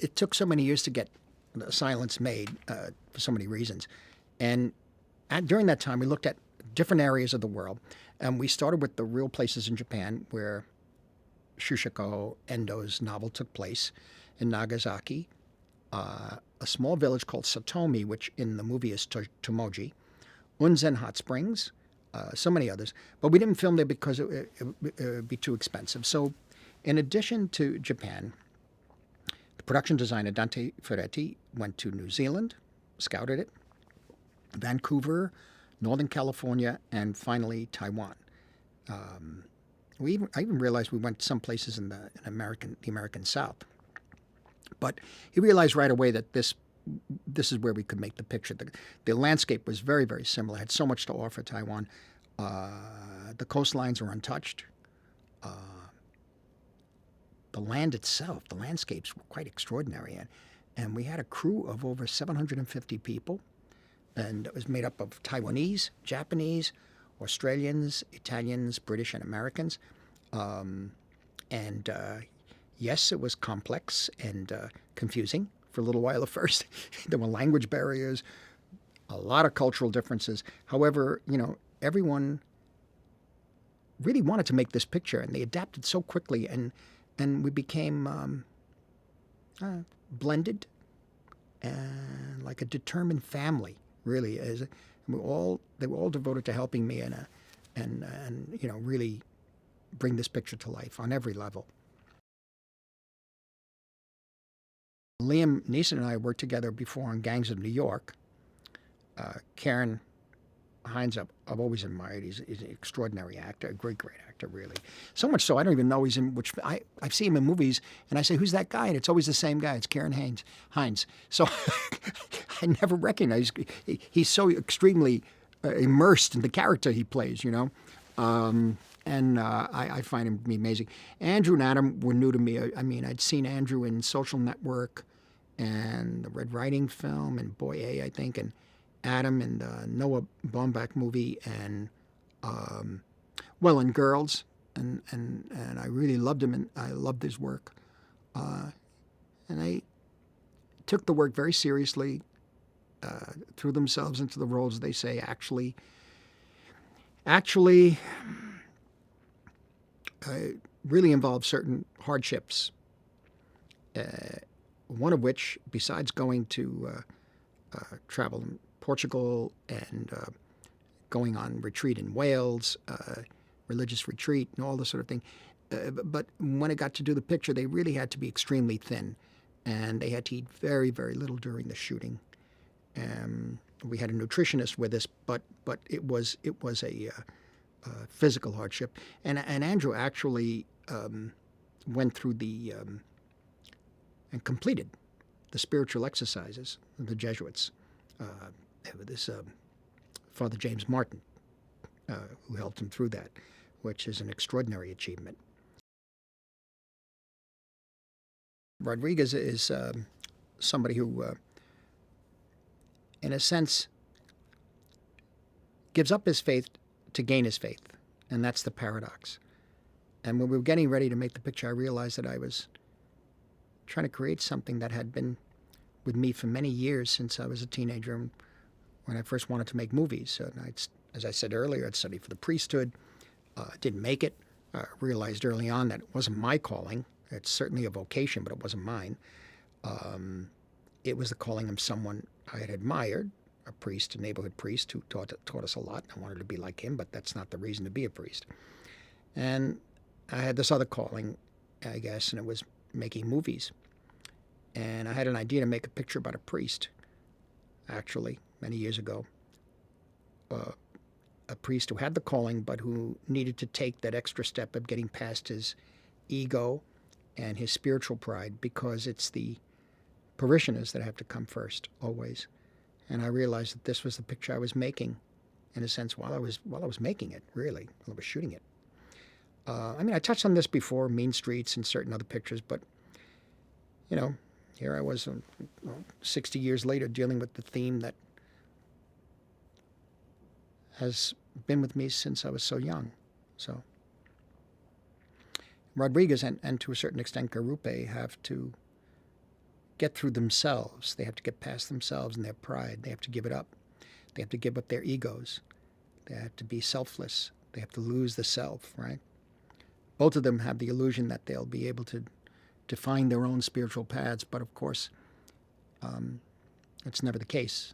it took so many years to get Silence made for so many reasons. And during that time, we looked at different areas of the world. And we started with the real places in Japan where Shushaku Endo's novel took place, in Nagasaki, a small village called Satomi, which in the movie is Tomoji, Unzen Hot Springs, so many others. But we didn't film there because it would be too expensive. So in addition to Japan, the production designer Dante Ferretti went to New Zealand, scouted it, Vancouver, Northern California, and finally Taiwan. I even realized we went some places in the American South. But he realized right away that this is where we could make the picture. The landscape was very, very similar. It had so much to offer Taiwan. The coastlines were untouched. The land itself, the landscapes were quite extraordinary. And we had a crew of over 750 people. And it was made up of Taiwanese, Japanese, Australians, Italians, British, and Americans. Yes, it was complex and confusing for a little while at first. There were language barriers, a lot of cultural differences. However, everyone really wanted to make this picture, and they adapted so quickly, and we became blended and like a determined family, really. They were all devoted to helping me and really bring this picture to life on every level. Liam Neeson and I worked together before on Gangs of New York. Karen Hines, I've always admired. He's an extraordinary actor, a great actor, really. So much so, I don't even know he's in which. I see him in movies, and I say, "Who's that guy?" And it's always the same guy. It's Karen Hines. So I never recognize. He's so extremely immersed in the character he plays, I find him to be amazing. Andrew and Adam were new to me. I'd seen Andrew in Social Network and the Red Riding film and Boy A, I think, and Adam in the Noah Baumbach movie and and Girls, and I really loved him, and I loved his work. And I took the work very seriously, threw themselves into the roles, they say, actually really involved certain hardships, one of which, besides going to travel in Portugal and going on retreat in Wales, religious retreat and all this sort of thing. But when it got to do the picture, they really had to be extremely thin, and they had to eat very, very little during the shooting. We had a nutritionist with us, but it was a physical hardship. And Andrew actually went through and completed the spiritual exercises of the Jesuits. This Father James Martin, who helped him through that, which is an extraordinary achievement. Rodriguez is somebody who, in a sense, gives up his faith to gain his faith, and that's the paradox. And when we were getting ready to make the picture, I realized that I was trying to create something that had been with me for many years since I was a teenager and when I first wanted to make movies. And as I said earlier, I'd studied for the priesthood, didn't make it. Realized early on that it wasn't my calling. It's certainly a vocation, but it wasn't mine. It was the calling of someone I had admired, a priest, a neighborhood priest who taught us a lot. I wanted to be like him, but that's not the reason to be a priest. And I had this other calling, I guess, and it was making movies. And I had an idea to make a picture about a priest, actually, many years ago. A priest who had the calling, but who needed to take that extra step of getting past his ego and his spiritual pride, because it's the parishioners that have to come first, always. And I realized that this was the picture I was making, in a sense, while I was making it, really, while I was shooting it. I touched on this before, Mean Streets and certain other pictures, but, here I was 60 years later dealing with the theme that has been with me since I was so young. So Rodriguez and to a certain extent Garupe have to get through themselves. They have to get past themselves and their pride. They have to give it up. They have to give up their egos. They have to be selfless. They have to lose the self, right? Both of them have the illusion that they'll be able to find their own spiritual paths, but of course, it's never the case.